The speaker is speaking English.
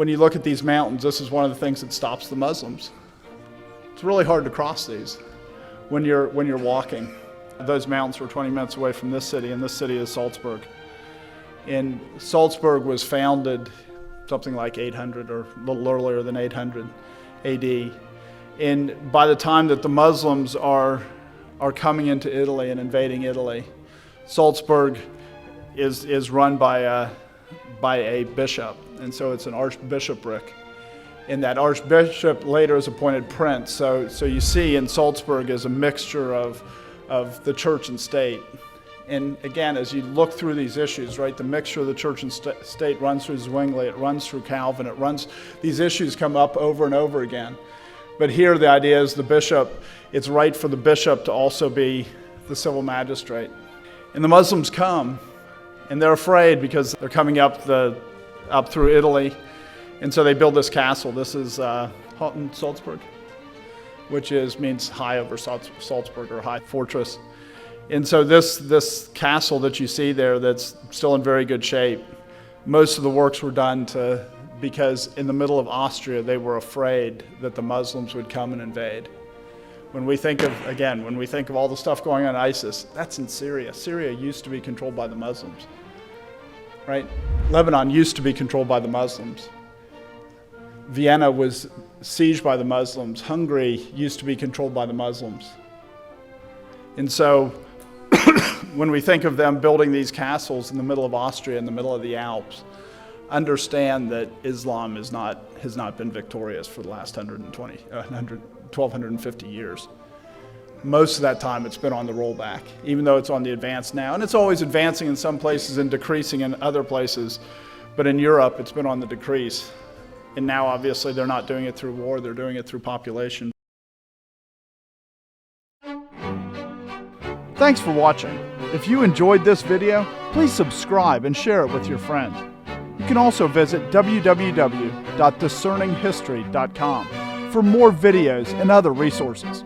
when you look at these mountains, this is one of the things that stops the Muslims. It's really hard to cross these when you're walking. Those mountains were 20 minutes away from this city, and this city is Salzburg. And Salzburg was founded something like 800 or a little earlier than 800 AD. And by the time that the Muslims are coming into Italy and invading Italy, Salzburg is run by a bishop, and so it's an archbishopric. And that archbishop later is appointed prince. So you see in Salzburg is a mixture of the church and state. And again, as you look through these issues, right, the mixture of the church and state runs through Zwingli, it runs through Calvin, these issues come up over and over again. But here the idea is the bishop, it's right for the bishop to also be the civil magistrate. And the Muslims come, and they're afraid because they're coming up through Italy. And so they build this castle. This is Hohensalzburg, which means high over Salzburg, or high fortress. And so this castle that you see there, that's still in very good shape, most of the works were done because in the middle of Austria, they were afraid that the Muslims would come and invade. When we think of all the stuff going on in ISIS, that's in Syria. Syria used to be controlled by the Muslims, right? Lebanon used to be controlled by the Muslims. Vienna was sieged by the Muslims. Hungary used to be controlled by the Muslims. And so when we think of them building these castles in the middle of Austria, in the middle of the Alps, understand that Islam has not been victorious for the last 1,250 years. Most of that time it's been on the rollback, even though it's on the advance now. And it's always advancing in some places and decreasing in other places. But in Europe, it's been on the decrease. And now, obviously, they're not doing it through war, they're doing it through population. Thanks for watching. If you enjoyed this video, please subscribe and share it with your friends. You can also visit www.discerninghistory.com for more videos and other resources.